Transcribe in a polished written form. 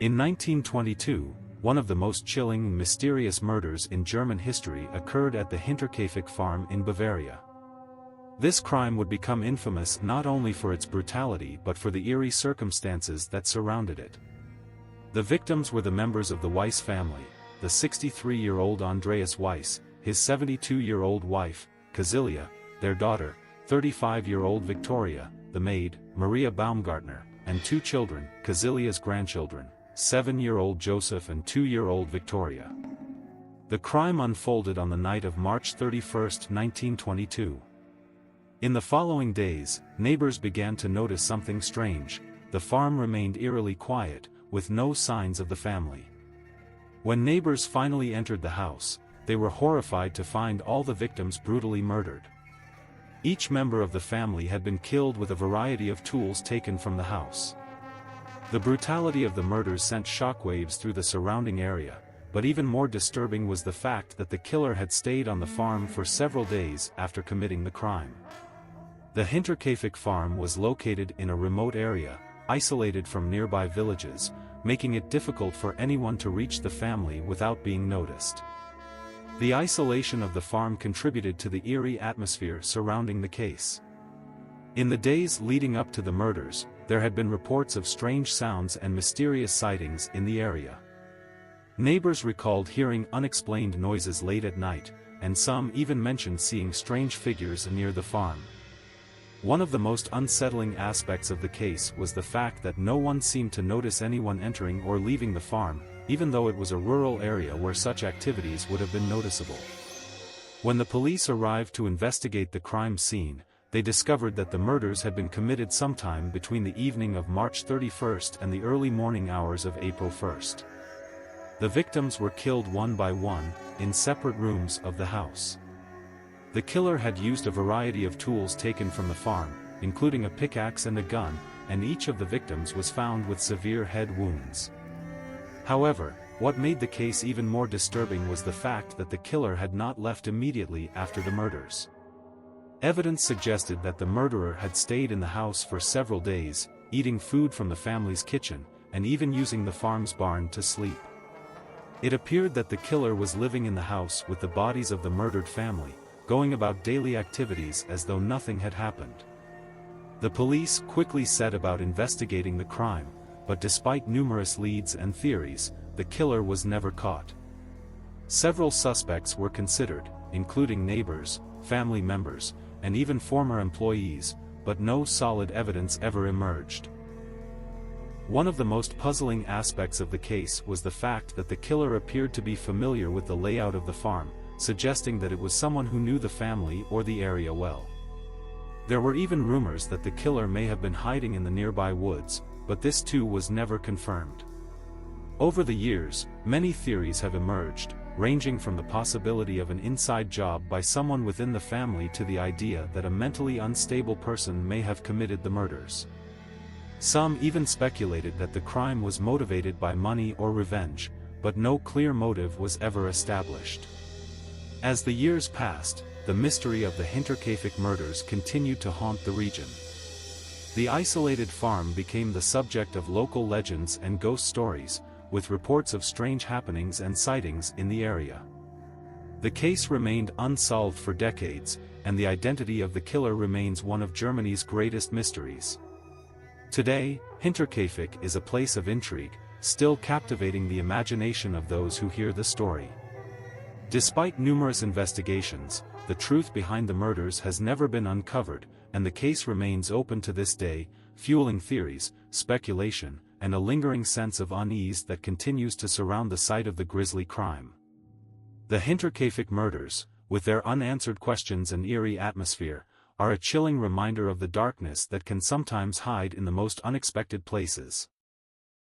In 1922, one of the most chilling and mysterious murders in German history occurred at the Hinterkaifeck farm in Bavaria. This crime would become infamous not only for its brutality but for the eerie circumstances that surrounded it. The victims were the members of the Weiß family, the 63-year-old Andreas Weiß, his 72-year-old wife, Cäzilia, their daughter, 35-year-old Viktoria, the maid, Maria Baumgartner, and two children, Cäzilia's grandchildren, 7-year-old Josef and 2-year-old Viktoria. The crime unfolded on the night of March 31, 1922. In the following days, neighbors began to notice something strange. The farm remained eerily quiet, with no signs of the family. When neighbors finally entered the house, they were horrified to find all the victims brutally murdered. Each member of the family had been killed with a variety of tools taken from the house. The brutality of the murders sent shockwaves through the surrounding area, but even more disturbing was the fact that the killer had stayed on the farm for several days after committing the crime. The Hinterkaifeck farm was located in a remote area, isolated from nearby villages, making it difficult for anyone to reach the family without being noticed. The isolation of the farm contributed to the eerie atmosphere surrounding the case. In the days leading up to the murders, there had been reports of strange sounds and mysterious sightings in the area. Neighbors recalled hearing unexplained noises late at night, and some even mentioned seeing strange figures near the farm. One of the most unsettling aspects of the case was the fact that no one seemed to notice anyone entering or leaving the farm, even though it was a rural area where such activities would have been noticeable. When the police arrived to investigate the crime scene, they discovered that the murders had been committed sometime between the evening of March 31 and the early morning hours of April 1. The victims were killed one by one, in separate rooms of the house. The killer had used a variety of tools taken from the farm, including a pickaxe and a gun, and each of the victims was found with severe head wounds. However, what made the case even more disturbing was the fact that the killer had not left immediately after the murders. Evidence suggested that the murderer had stayed in the house for several days, eating food from the family's kitchen, and even using the farm's barn to sleep. It appeared that the killer was living in the house with the bodies of the murdered family, going about daily activities as though nothing had happened. The police quickly set about investigating the crime, but despite numerous leads and theories, the killer was never caught. Several suspects were considered, including neighbors, family members, and even former employees, but no solid evidence ever emerged. One of the most puzzling aspects of the case was the fact that the killer appeared to be familiar with the layout of the farm, suggesting that it was someone who knew the family or the area well. There were even rumors that the killer may have been hiding in the nearby woods, but this too was never confirmed. Over the years, many theories have emerged, ranging from the possibility of an inside job by someone within the family to the idea that a mentally unstable person may have committed the murders. Some even speculated that the crime was motivated by money or revenge, but no clear motive was ever established. As the years passed, the mystery of the Hinterkaifeck murders continued to haunt the region. The isolated farm became the subject of local legends and ghost stories, with reports of strange happenings and sightings in the area. The case remained unsolved for decades, and the identity of the killer remains one of Germany's greatest mysteries. Today, Hinterkaifeck is a place of intrigue, still captivating the imagination of those who hear the story. Despite numerous investigations, the truth behind the murders has never been uncovered, and the case remains open to this day, fueling theories, speculation, and a lingering sense of unease that continues to surround the site of the grisly crime. The Hinterkaifeck murders, with their unanswered questions and eerie atmosphere, are a chilling reminder of the darkness that can sometimes hide in the most unexpected places.